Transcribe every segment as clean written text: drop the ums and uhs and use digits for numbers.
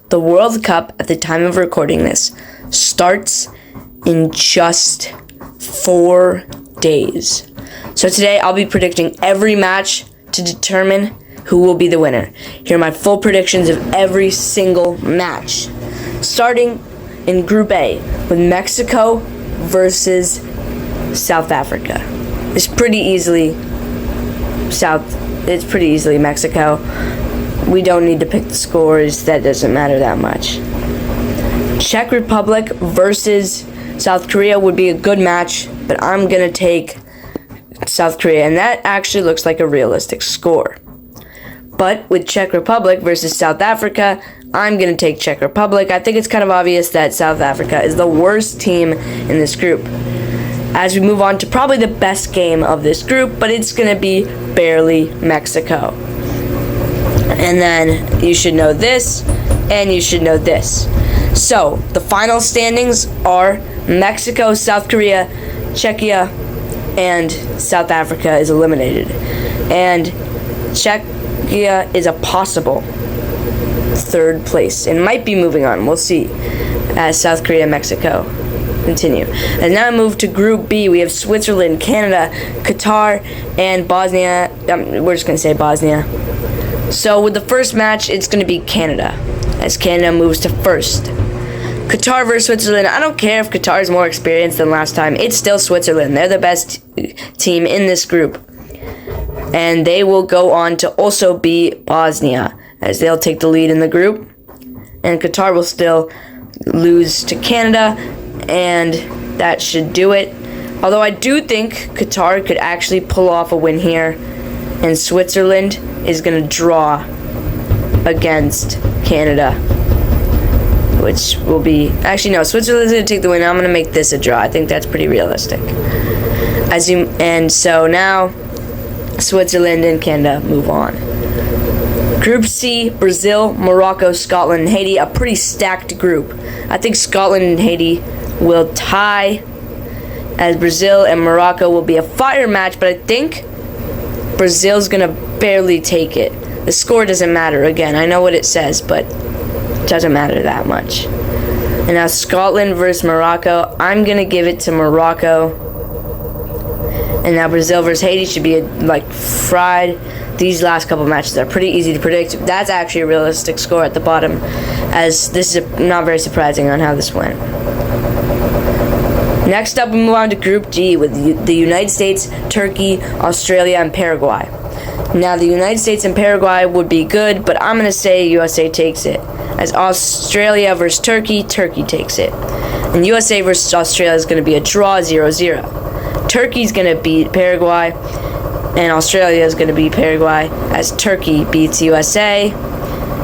The World Cup, at the time of recording this, starts in just 4 days. So today I'll be predicting every match to determine who will be the winner. Here are my full predictions of every single match. Starting in Group A with Mexico versus South Africa. It's pretty easily Mexico. We don't need to pick the scores. That doesn't matter that much. Czech Republic versus South Korea would be a good match, but I'm going to take South Korea, and that actually looks like a realistic score. But with Czech Republic versus South Africa, I'm going to take Czech Republic. I think it's kind of obvious that South Africa is the worst team in this group. As we move on to probably the best game of this group, but it's going to be barely Mexico. And then you should know this, and you should know this. So, the final standings are Mexico, South Korea, Czechia, and South Africa is eliminated. And Czechia is a possible third place and might be moving on. We'll see as South Korea and Mexico continue. And now move to Group B. We have Switzerland, Canada, Qatar, and Bosnia. We're just going to say Bosnia. So with the first match, it's going to be Canada, as Canada moves to first. Qatar versus Switzerland. I don't care if Qatar is more experienced than last time. It's still Switzerland. They're the best team in this group. And they will go on to also be Bosnia, as they'll take the lead in the group. And Qatar will still lose to Canada, and that should do it. Although I do think Qatar could actually pull off a win here, and Switzerland is going to draw against Canada, which will be... Actually, no, Switzerland's going to take the win. I'm going to make this a draw. I think that's pretty realistic. And so now, Switzerland and Canada move on. Group C, Brazil, Morocco, Scotland, and Haiti. A pretty stacked group. I think Scotland and Haiti will tie, as Brazil and Morocco will be a fire match, but I think Brazil's going to barely take it. The score doesn't matter. Again, I know what it says, but it doesn't matter that much. And now Scotland versus Morocco. I'm going to give it to Morocco. And now Brazil versus Haiti should be fried. These last couple matches are pretty easy to predict. That's actually a realistic score at the bottom, as this is not very surprising on how this went. Next up, we move on to Group G with the United States, Turkey, Australia, and Paraguay. Now, the United States and Paraguay would be good, but I'm going to say USA takes it. As Australia versus Turkey, Turkey takes it. And USA versus Australia is going to be a draw, 0-0. Turkey's going to beat Paraguay, and Australia is going to beat Paraguay, as Turkey beats USA.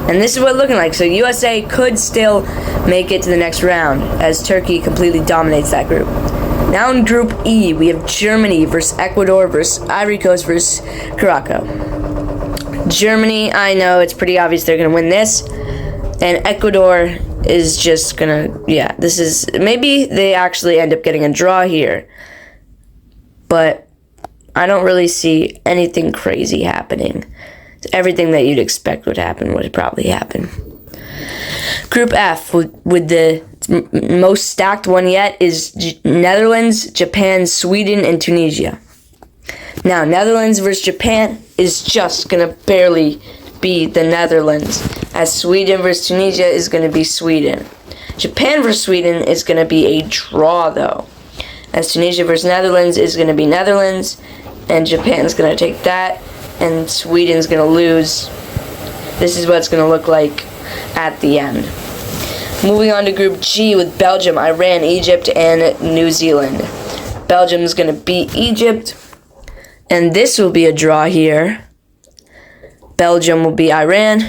And this is what it's looking like. So USA could still make it to the next round, as Turkey completely dominates that group. Now in Group E, we have Germany versus Ecuador versus Ivory Coast versus Curacao. Germany, I know it's pretty obvious they're going to win this. And Ecuador is just going to, this is, maybe they actually end up getting a draw here. But I don't really see anything crazy happening. Everything that you'd expect would happen would probably happen. Group F, with the most stacked one yet, is Netherlands, Japan, Sweden, and Tunisia. Now, Netherlands versus Japan is just going to barely be the Netherlands, as Sweden versus Tunisia is going to be Sweden. Japan versus Sweden is going to be a draw, though, as Tunisia versus Netherlands is going to be Netherlands, and Japan's going to take that, and Sweden's going to lose. This is what it's going to look like at the end. Moving on to Group G with Belgium, Iran, Egypt, and New Zealand. Belgium's going to beat Egypt, and this will be a draw here. Belgium will beat Iran,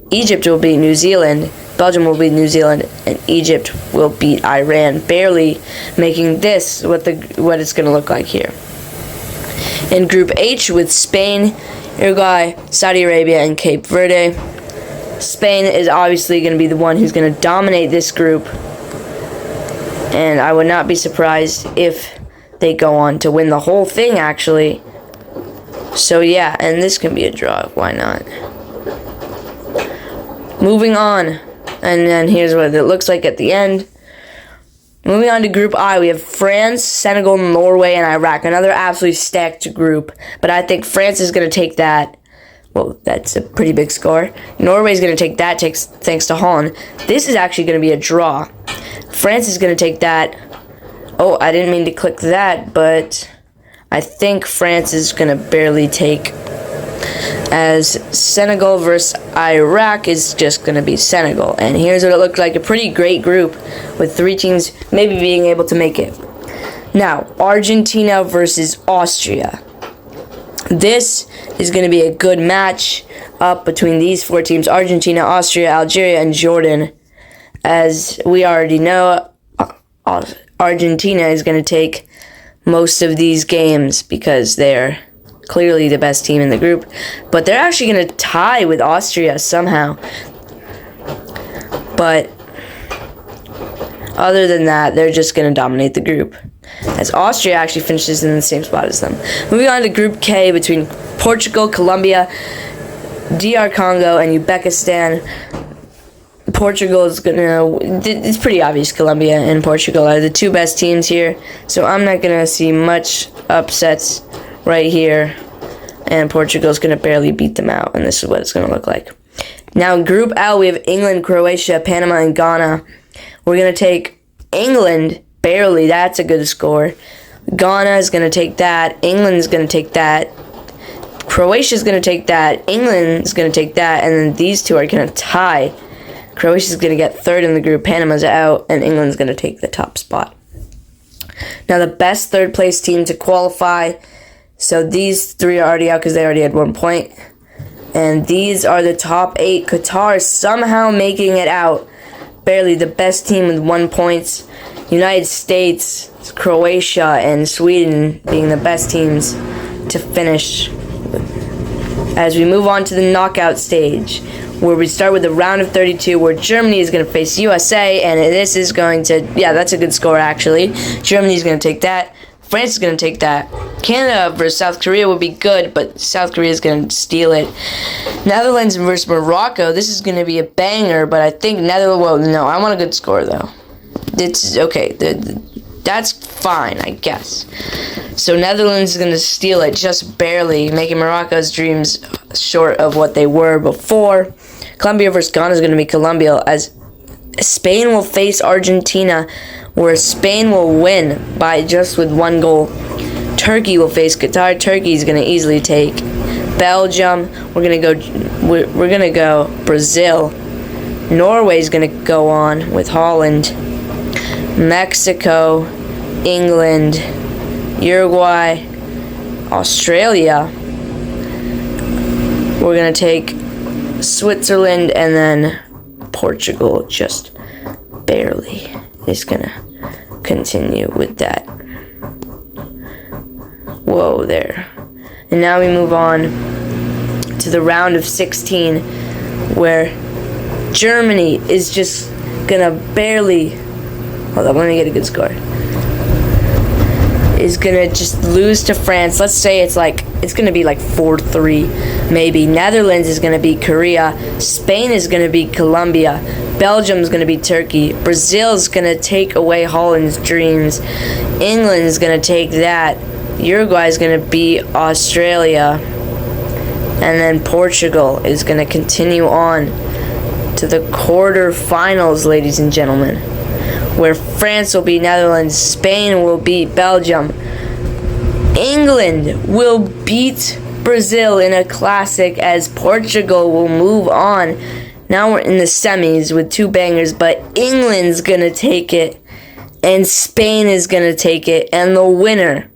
Egypt will beat New Zealand, Belgium will beat New Zealand, and Egypt will beat Iran, barely making this what it's going to look like here. In Group H with Spain, Uruguay, Saudi Arabia, and Cape Verde. Spain is obviously going to be the one who's going to dominate this group, and I would not be surprised if they go on to win the whole thing, actually. So yeah, and this can be a draw, why not? Moving on, And then here's what it looks like at the end. Moving on to Group I, we have France, Senegal, Norway, and Iraq. Another absolutely stacked group. But I think France is going to take that. Well, that's a pretty big score. Norway's going to take that thanks to Holland. This is actually going to be a draw. France is going to take that. Oh, I didn't mean to click that, but I think France is going to barely take, as Senegal versus Iraq is just going to be Senegal. And here's what it looked like, a pretty great group with 3 teams maybe being able to make it. Now, Argentina versus Austria. This is going to be a good match up between these 4 teams, Argentina, Austria, Algeria, and Jordan. As we already know, Argentina is going to take most of these games because they're clearly the best team in the group. But they're actually going to tie with Austria somehow. But other than that, they're just going to dominate the group, as Austria actually finishes in the same spot as them. Moving on to Group K between Portugal, Colombia, DR Congo, and Uzbekistan. Portugal is it's pretty obvious Colombia and Portugal are the 2 best teams here, so I'm not going to see much upsets right here, and Portugal's going to barely beat them out, and this is what it's going to look like. Now in Group L, we have England, Croatia, Panama, and Ghana. We're going to take England barely. That's a good score. Ghana is going to take that. England is going to take that. Croatia is going to take that. England is going to take that, and then these 2 are going to tie. Croatia is going to get 3rd in the group. Panama's out, and England's going to take the top spot. Now the best 3rd place team to qualify. So these 3 are already out because they already had 1 point. And these are the top 8. Qatar is somehow making it out. Barely, the best team with 1 point. United States, Croatia, and Sweden being the best teams to finish. As we move on to the knockout stage, where we start with the round of 32, where Germany is going to face USA, and this is going to, yeah, that's a good score actually. Germany is going to take that. France is going to take that. Canada versus South Korea would be good, but South Korea is going to steal it. Netherlands versus Morocco, this is going to be a banger, but I think Netherlands, well, no, I want a good score though. It's okay, that's fine, I guess. So Netherlands is going to steal it just barely, making Morocco's dreams short of what they were before. Colombia versus Ghana is going to be Colombia, as Spain will face Argentina, where Spain will win by just with 1 goal. Turkey will face Qatar. Turkey is going to easily take Belgium. We're going to go Brazil. Norway is going to go on with Holland. Mexico, England, Uruguay, Australia. We're going to take Switzerland, and then Portugal just barely is going to continue with that. Whoa there. And now we move on to the round of 16, where Germany is just going to barely, hold on, let me get a good score, is going to just lose to France. Let's say it's going to be like 4-3 maybe. Netherlands is going to beat Korea. Spain is going to beat Colombia. Belgium is going to beat Turkey. Brazil is going to take away Holland's dreams. England is going to take that. Uruguay is going to beat Australia. And then Portugal is going to continue on to the quarterfinals, ladies and gentlemen, where France will beat Netherlands, Spain will beat Belgium, England will beat Brazil in a classic, as Portugal will move on. Now we're in the semis with 2 bangers, but England's going to take it, and Spain is going to take it, and the winner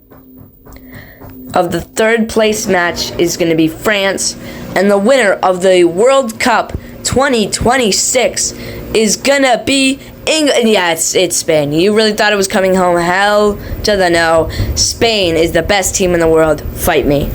of the 3rd place match is going to be France, and the winner of the World Cup 2026 is going to be England. Yeah, it's Spain. You really thought it was coming home? Hell to the no. Spain is the best team in the world. Fight me.